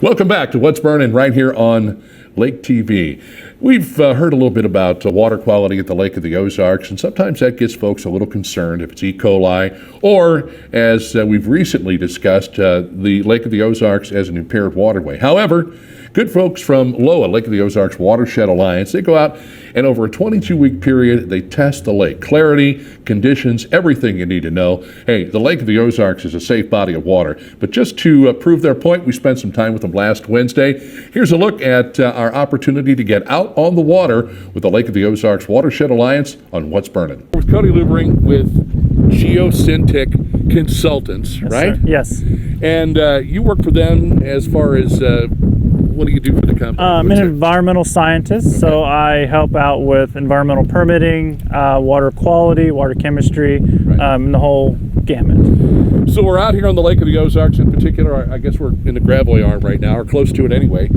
Welcome back to What's Burning right here on Lake TV. We've heard a little bit about water quality at the Lake of the Ozarks, and sometimes that gets folks a little concerned if it's E. coli, or as we've recently discussed, the Lake of the Ozarks as an impaired waterway. However, good folks from LOWA, Lake of the Ozarks Watershed Alliance, they go out and over a 22-week period, they test the lake. Clarity, conditions, everything you need to know. Hey, the Lake of the Ozarks is a safe body of water. But just to prove their point, we spent some time with them last Wednesday. Here's a look at our opportunity to get out on the water with the Lake of the Ozarks Watershed Alliance on What's Burning. With Cody Lubering with Geosyntic Consultants, right? Sir. Yes. And you work for them as far as what do you do for the company? I'm an environmental scientist, so I help out with environmental permitting, water quality, water chemistry, and the whole gamut. So we're out here on the Lake of the Ozarks in particular. I guess we're in the Gravois Arm right now, or close to it anyway.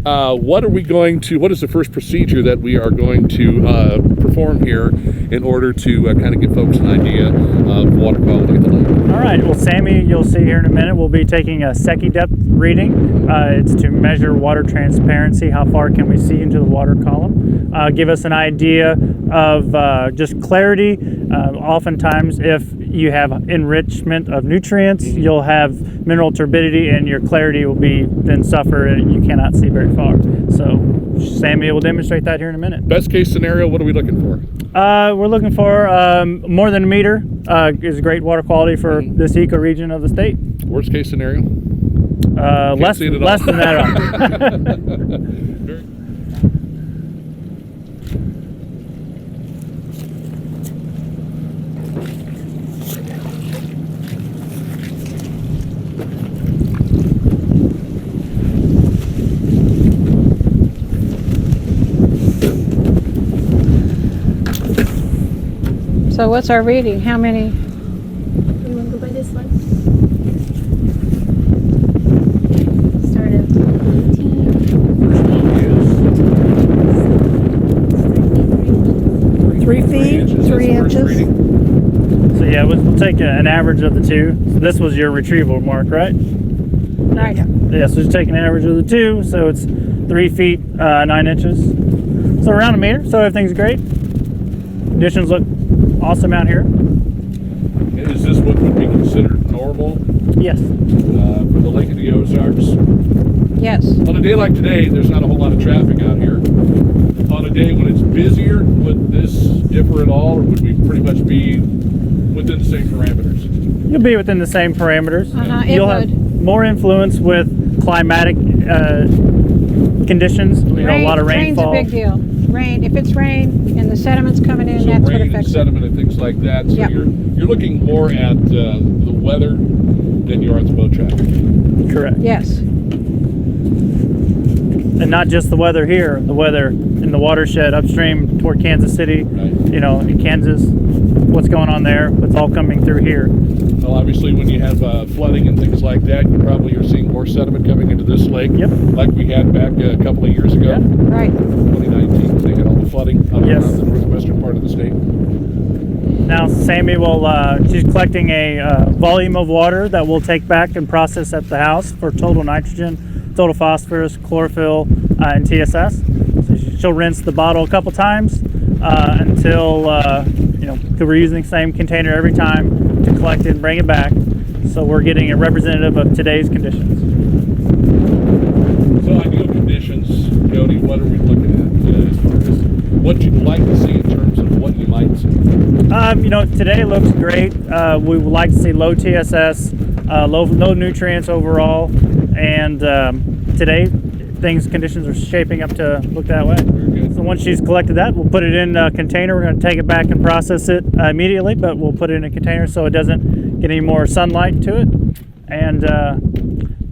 What is the first procedure that we are going to perform here in order to kind of give folks an idea of water quality at the lake? All right, well, Sammy, you'll see here in a minute, we'll be taking a Secchi depth reading. It's to measure water transparency, how far can we see into the water column. Give us an idea of just clarity. Oftentimes, if you have enrichment of nutrients, you'll have mineral turbidity, and your clarity will be then suffer, and you cannot see very far. So Sammy will demonstrate that here in a minute. Best case scenario, what are we looking for? We're looking for more than a meter is great water quality for this ecoregion of the state. Worst case scenario? Less than that. So what's our reading? How many? You want to go by this one? Start at 18. 3 feet, 3 inches. So yeah, we'll take an average of the two. So this was your retrieval mark, right? Right. Yeah, so just take an average of the two. So it's 3 feet, 9 inches. So around a meter, so everything's great. Conditions look awesome out here. Is this what would be considered normal? Yes. For the Lake of the Ozarks? Yes. On a day like today, there's not a whole lot of traffic out here. On a day when it's busier, would this differ at all, or would we pretty much be within the same parameters? You'll be within the same parameters. You'll have more influence with climatic conditions. A lot of rainfall. Rain's a big deal. Rain, if it's rain and the sediment's coming in, So that's what rain and affects it. sediment and things like that. So Yep. you're looking more at the weather than you are at the boat traffic. Correct. Yes. And not just the weather here, the weather in the watershed upstream toward Kansas City, Right. In Kansas, what's going on there, it's all coming through here. Well, obviously, when you have flooding and things like that, you probably are seeing more sediment coming into this lake, Yep. like we had back a couple of years ago, Yeah. Right. 2019, when they had all the flooding up Yes. around the northwestern part of the state. Now, Sammy she's collecting a volume of water that we'll take back and process at the house for total nitrogen, total phosphorus, chlorophyll, and TSS. So she'll rinse the bottle a couple times until, we're using the same container every time to collect it and bring it back. So we're getting a representative of today's conditions. So ideal conditions, Cody, what are we looking at as far as what you'd like to see in terms of what you might see? Today looks great. We would like to see low TSS, low nutrients overall, and today conditions are shaping up to look that way. Very good. So once she's collected that, we'll put it in a container. We're going to take it back and process it immediately, but we'll put it in a container so it doesn't get any more sunlight to it. And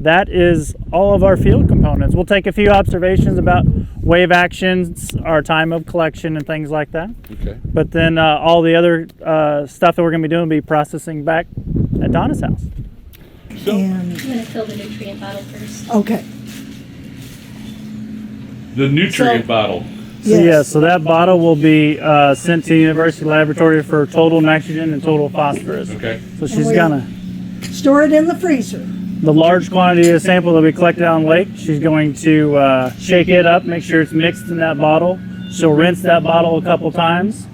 that is all of our field components. We'll take a few observations about wave actions, our time of collection, and things like that. Okay. But then all the other stuff that we're going to be doing will be processing back at Donna's house. So, And, I'm going to fill the nutrient bottle first. okay. the nutrient So- bottle. So that bottle will be sent to the University Laboratory for total nitrogen and total phosphorus. Okay. So she's we- gonna, Store it in the freezer. the large quantity of sample that we collected on lake, she's going to shake it up, make sure it's mixed in that bottle. She'll rinse that bottle a couple times,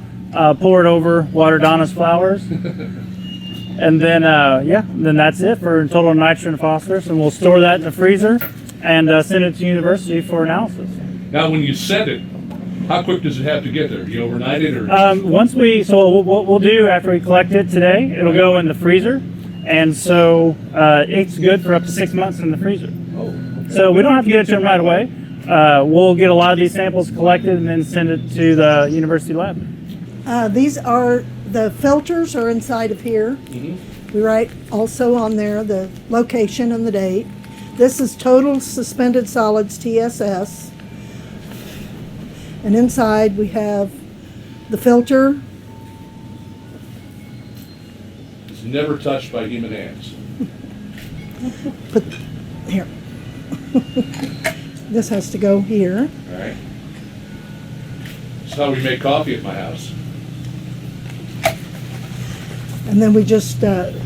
pour it over Water-Donna's flowers, and then then that's it for total nitrogen and phosphorus, and we'll store that in the freezer and send it to university for analysis. Now, when you send it, how quick does it have to get there? Do you overnight it, or? What we'll do after we collect it today, it'll go in the freezer, and so it's good for up to 6 months in the freezer. Oh, okay. So we don't have to get it to them right away. We'll get a lot of these samples collected and then send it to the university lab. These are, the filters are inside of here. Mm-hmm. We write also on there the location and the date. This is total suspended solids TSS. And inside we have the filter. It's never touched by human hands. Put here. This has to go here. All right. That's how we make coffee at my house. And then we just,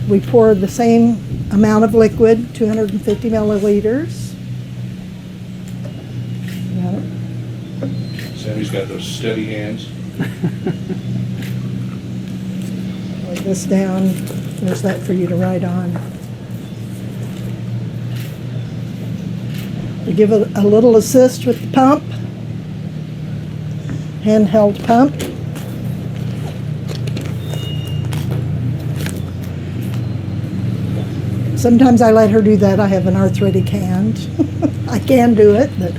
we pour the same amount of liquid, 250 milliliters. Got it? Sammy's got those steady hands. Lay this down. There's that for you to write on. We give it a little assist with the pump. Handheld pump. Sometimes I let her do that. I have an arthritic hand. I can do it, but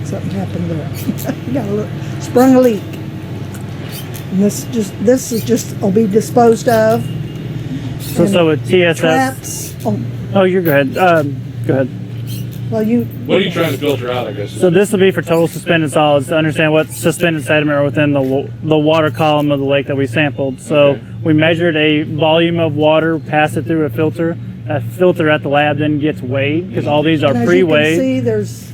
something happened there. Got sprung a leak. And this is just will be disposed of. So with TSS. Traps. Oh, you're good. Go ahead. Well, you. What are you trying to filter out, I guess? So this will be for total suspended solids to understand what suspended sediment are within the water column of the lake that we sampled. So Okay. we measured a volume of water, passed it through a filter. That filter at the lab then gets weighed because all these are And as you pre-weighed. can see, there's.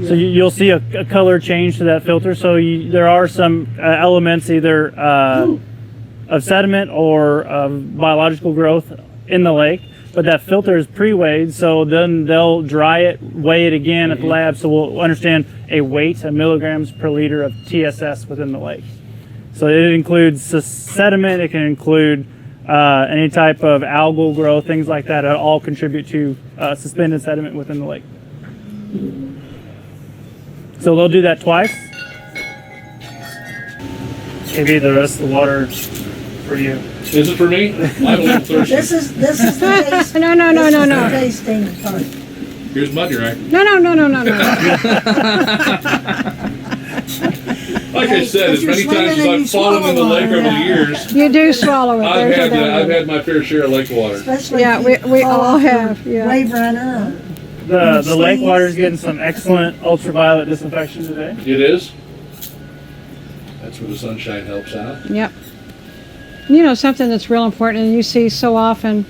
So you'll see a color change to that filter. So there are some elements either of sediment or of biological growth in the lake, but that filter is pre-weighed. So then they'll dry it, weigh it again at the lab, so we'll understand a weight, milligrams per liter of TSS within the lake. So it includes sediment. It can include any type of algal growth, things like that. That all contribute to suspended sediment within the lake. So they'll do that twice. Maybe the rest of the water for you. Is it for me? I'm a little thirsty. This is the taste. No, no, no, this no, is no. the tasting part. Here's Muddy, right? No, no, no, no, no, no. Like I said, as You're many swimming times as and I've you fallen in the swallow lake water, over the yeah. years, You do swallow it. I've There's had, a I've had my fair share of lake water. Especially Yeah, if you we fall all off your have, yeah. Wave runner. The lake Sleeves. water is getting some excellent ultraviolet disinfection today. It is. That's where the sunshine helps out. Yep. You know, something that's real important, and you see so often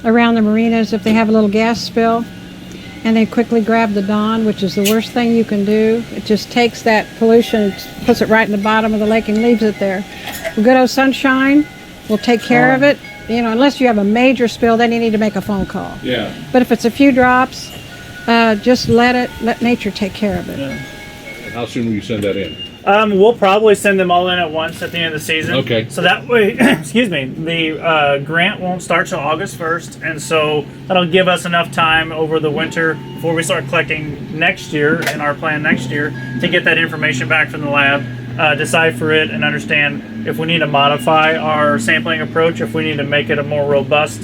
around the marinas, if they have a little gas spill and they quickly grab the Dawn, which is the worst thing you can do. It just takes that pollution, puts it right in the bottom of the lake and leaves it there. Well, good old Sunshine will take care of it. You know, unless you have a major spill, then you need to make a phone call. Yeah. But if it's a few drops, just let nature take care of it. Yeah. And how soon will you send that in? We'll probably send them all in at once at the end of the season. Okay. So that way, excuse me, the grant won't start till August 1st, and so that'll give us enough time over the winter before we start collecting next year, in our plan next year, to get that information back from the lab, decipher it, and understand if we need to modify our sampling approach, if we need to make it a more robust,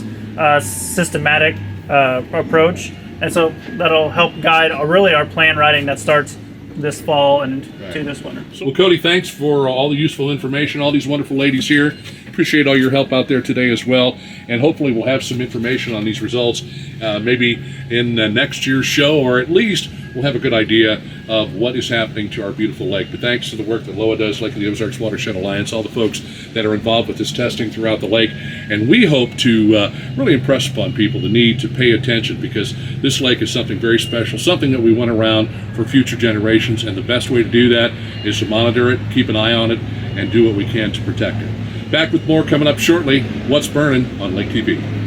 systematic approach. And so that'll help guide really our plan writing that starts this fall and to this winter. Well, Cody, thanks for all the useful information, all these wonderful ladies here. Appreciate all your help out there today as well. And hopefully we'll have some information on these results maybe in next year's show, or at least we'll have a good idea of what is happening to our beautiful lake. But thanks to the work that LOWA does, Lake of the Ozarks Watershed Alliance, all the folks that are involved with this testing throughout the lake. And we hope to really impress upon people the need to pay attention, because this lake is something very special, something that we want around for future generations. And the best way to do that is to monitor it, keep an eye on it, and do what we can to protect it. Back with more coming up shortly. What's Burning on Lake TV.